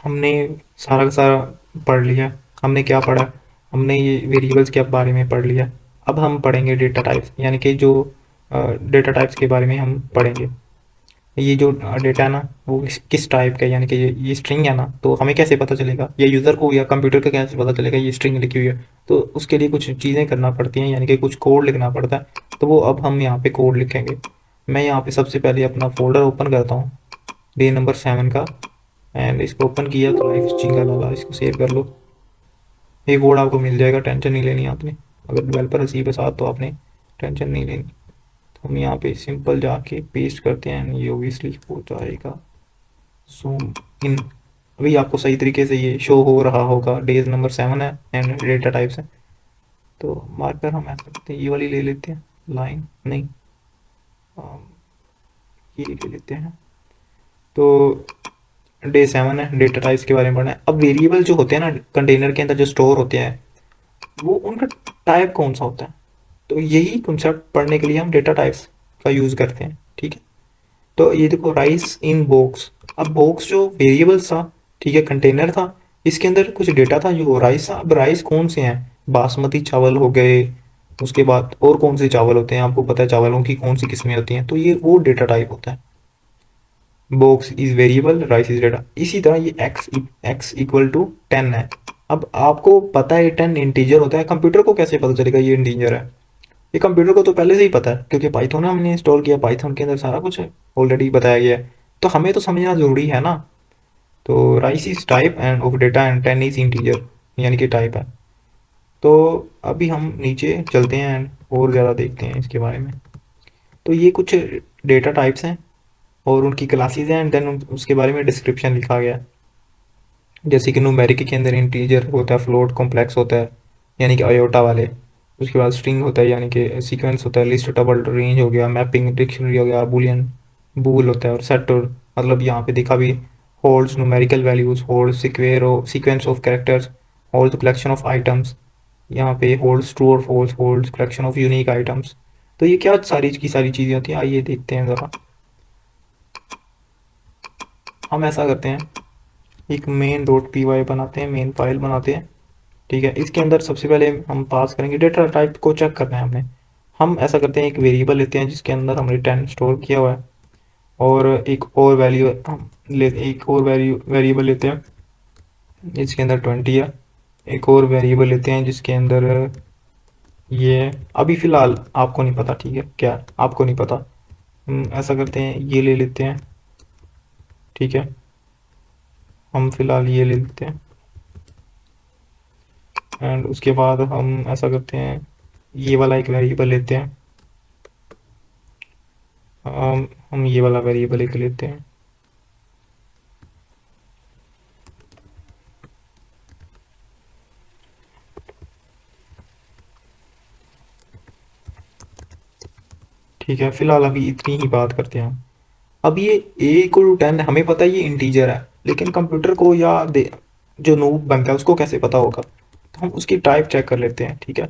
हमने सारा का सारा पढ़ लिया। हमने क्या पढ़ा? हमने ये वेरिएबल्स के बारे में पढ़ लिया। अब हम पढ़ेंगे डेटा टाइप्स, यानी कि जो डेटा टाइप्स के बारे में हम पढ़ेंगे। ये जो डेटा है ना, वो किस टाइप का है, यानी कि ये स्ट्रिंग है ना, तो हमें कैसे पता चलेगा, या यूज़र को या कंप्यूटर को कैसे पता चलेगा ये स्ट्रिंग लिखी हुई है? तो उसके लिए कुछ चीज़ें करना पड़ती हैं, यानी कि कुछ कोड लिखना पड़ता है। तो वो अब हम यहाँ पे कोड लिखेंगे। मैं यहाँ पे सबसे पहले अपना फोल्डर ओपन करता हूँ, डे नंबर 7 का। एंड इसको ओपन किया तो लाइफ चिंगा लाला, इसको सेव कर लो। ये कोड आपको मिल जाएगा, टेंशन नहीं लेनी आपने। अगर डेवलपर हसीब है साथ तो आपने टेंशन नहीं लेनी। तो हम यहाँ पे सिंपल जाके पेस्ट करते हैं, ये ओबियसली हो जाएगा जूम इन। अभी आपको सही तरीके से ये शो हो रहा होगा, डेज नंबर 7 है एंड डेटा टाइप्स है। तो मार्कर हम ऐसा करते हैं, ये वाली ले लेते हैं, लाइन नहीं, ये ले लेते हैं। तो डे 7 है, डेटा टाइप्स के बारे में पढ़ना है। अब वेरिएबल जो होते हैं ना कंटेनर के अंदर जो स्टोर होते हैं, वो उनका टाइप कौन सा होता है? तो यही कॉन्सेप्ट पढ़ने के लिए हम डेटा टाइप्स का यूज़ करते हैं, ठीक है। तो ये देखो, राइस इन बॉक्स। अब बॉक्स जो वेरिएबल्स था, ठीक है, कंटेनर था, इसके अंदर कुछ डेटा था जो राइस था। अब राइस कौन से हैं? बासमती चावल हो गए, उसके बाद और कौन से चावल होते हैं, आपको पता है चावलों की कौन सी किस्में होती हैं, तो ये वो डेटा टाइप होता है। Box is variable, rice is data. इसी तरह ये एक्स इक्वल टू 10 है। अब आपको पता है 10 इंटीजर होता है, कंप्यूटर को कैसे पता चलेगा ये इंटीजर है? ये कंप्यूटर को तो पहले से ही पता है, क्योंकि पाइथन हमने इंस्टॉल किया, पाइथन के अंदर सारा कुछ ऑलरेडी बताया गया है। तो हमें तो समझना ज़रूरी है ना। तो rice is type end of data and 10 is integer, यानी कि टाइप है। तो अभी हम नीचे चलते हैं एंड और ज़्यादा देखते हैं इसके बारे में। तो ये कुछ डेटा टाइप्स हैं और उनकी क्लासेस हैं, एंड देन उसके बारे में डिस्क्रिप्शन लिखा गया है। जैसे कि न्यूमेरिक के अंदर इंटीजर होता है, फ्लोट कॉम्प्लेक्स होता है, यानी कि अयोटा वाले। उसके बाद स्ट्रिंग होता है, यानी कि सीक्वेंस होता है, लिस्ट, डबल, रेंज हो गया, मैपिंग, डिक्शनरी हो गया, बुलियन, बूल होता है, और सेट, मतलब यहाँ पे देखा भी, होल्ड्स न्यूमेरिकल वैल्यूज, होल्ड सिक्वेयर sequence of characters, hold collection of items. यहाँ पे होल्ड्स ट्रू और false, holds collection of unique items. तो ये क्या सारी की सारी चीज़ें होती हैं, आइए देखते हैं ज़रा। हम ऐसा करते हैं, एक मेन डॉट पी वाई बनाते हैं, मेन फाइल बनाते हैं, ठीक है। इसके अंदर सबसे पहले हम पास करेंगे, डेटा टाइप को चेक करना है हमने। हम ऐसा करते हैं, एक वेरिएबल लेते हैं जिसके अंदर हमने 10 स्टोर किया हुआ है, और एक और वैल्यू हम एक और वेरिएबल लेते हैं जिसके अंदर 20 है। एक और वेरिएबल लेते हैं जिसके अंदर ये है। अभी फ़िलहाल आपको नहीं पता, ठीक है, क्या आपको नहीं पता। हम ऐसा करते हैं, ये ले लेते हैं, ठीक है। हम फ़िलहाल ये ले लेते हैं, एंड उसके बाद हम ऐसा करते हैं, ये वाला एक वेरिएबल लेते हैं। हम ये वाला वेरिएबल एक लेते हैं, ठीक है। फिलहाल अभी इतनी ही बात करते हैं हम। अब ये ए इक्वल टू 10 हमें पता है ये इंटीजर है, लेकिन कंप्यूटर को या जो नूब बनता है उसको कैसे पता होगा? तो हम उसकी टाइप चेक कर लेते हैं, ठीक है।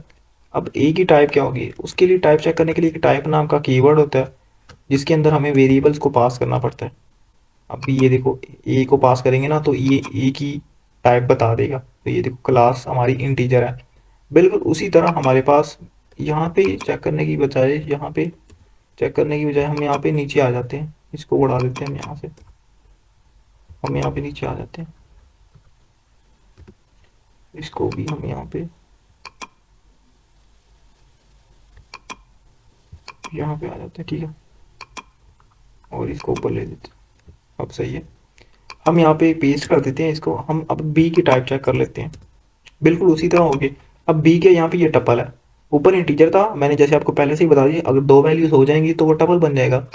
अब ए की टाइप क्या होगी, उसके लिए टाइप चेक करने के लिए एक टाइप नाम का कीवर्ड होता है, जिसके अंदर हमें वेरिएबल्स को पास करना पड़ता है। अब ये देखो, ए को पास करेंगे ना तो ये ए की टाइप बता देगा। तो ये देखो, क्लास हमारी इंटीजर है। बिल्कुल उसी तरह हमारे पास यहाँ पे चेक करने की बजाय, यहाँ पे चेक करने की बजाय हम यहाँ पे नीचे आ जाते हैं, इसको बढ़ा देते हैं हम यहाँ से, हम यहाँ पे नीचे आ जाते हैं, इसको भी हम यहाँ पे आ जाते हैं, ठीक है। और इसको ऊपर ले देते हैं, अब सही है। हम यहाँ पे पेस्ट कर देते हैं इसको। हम अब बी की टाइप चेक कर लेते हैं, बिल्कुल उसी तरह होगी। अब बी के यहाँ पे ये टपल है, ऊपर इंटीजर था, मैंने जैसे आपको पहले से ही बता दिया, अगर दो वैल्यूज हो जाएंगी तो वो टपल बन जाएगा।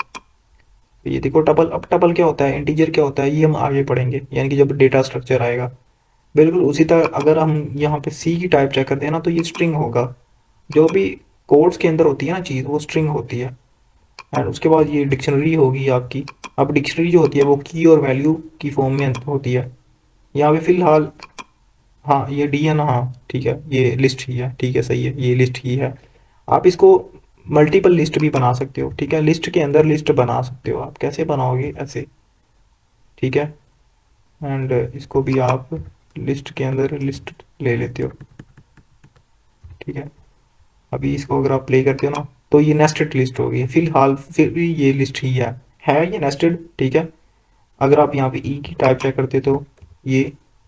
ये देखो टपल। अब टपल क्या होता है, इंटीजर क्या होता है, ये हम आगे पढ़ेंगे, यानी कि जब डेटा स्ट्रक्चर आएगा। बिल्कुल उसी तरह अगर हम यहाँ पे सी की टाइप चेक करते हैं ना, तो ये स्ट्रिंग होगा। जो भी कोड्स के अंदर होती है ना चीज़, वो स्ट्रिंग होती है। एंड उसके बाद ये डिक्शनरी होगी आपकी। अब डिक्शनरी जो होती है वो की और वैल्यू की फॉर्म में होती है। यहाँ पे फिलहाल, हाँ ये डी है ना, हाँ ठीक है, ये लिस्ट ही है, ठीक है सही है, ये लिस्ट ही है। आप इसको मल्टीपल लिस्ट भी बना सकते हो, ठीक है, लिस्ट के अंदर लिस्ट बना सकते हो। आप कैसे बनाओगे, ऐसे, ठीक है। एंड इसको भी आप लिस्ट के अंदर लिस्ट ले लेते हो, ठीक है। अभी इसको अगर आप प्ले करते हो ना, तो ये नेस्टेड लिस्ट होगी फिलहाल, फिर भी ये लिस्ट ही है ये नेस्टेड, ठीक है। अगर आप यहाँ पे ई की टाइप चेक करते तो ये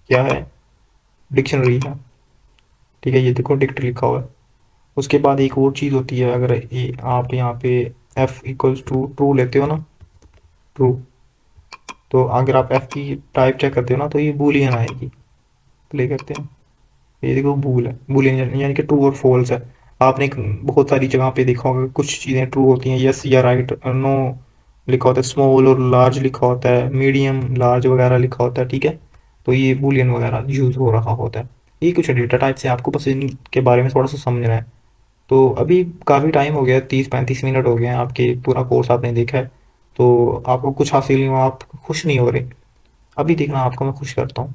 क्या है, डिक्शनरी है, ठीक है। ये देखो डिक्ट लिखा हुआ है। उसके बाद एक और चीज़ होती है, अगर ये आप यहाँ पे एफ इक्वल्स टू ट्रू लेते हो ना, ट्रू, तो अगर आप एफ की टाइप चेक करते हो ना, तो ये बूलियन आएगी। प्ले करते हैं, ये देखो बूल है, बूलियन यानी कि ट्रू और फॉल्स है। आपने बहुत सारी जगह पे देखा होगा कुछ चीज़ें ट्रू होती हैं, यस या राइट, नो लिखा होता है, स्मॉल और लार्ज लिखा होता है, मीडियम लार्ज वगैरह लिखा होता है, ठीक है। तो ये बूलियन वगैरह यूज़ हो रहा होता है। ये कुछ डेटा टाइप से आपको बस इनके बारे में थोड़ा सा समझना है। तो अभी काफ़ी टाइम हो गया, 30-35 मिनट हो गए हैं आपके, पूरा कोर्स आपने देखा है, तो आपको कुछ हासिल नहीं हुआ, आप खुश नहीं हो रहे। अभी देखना आपको मैं खुश करता हूँ।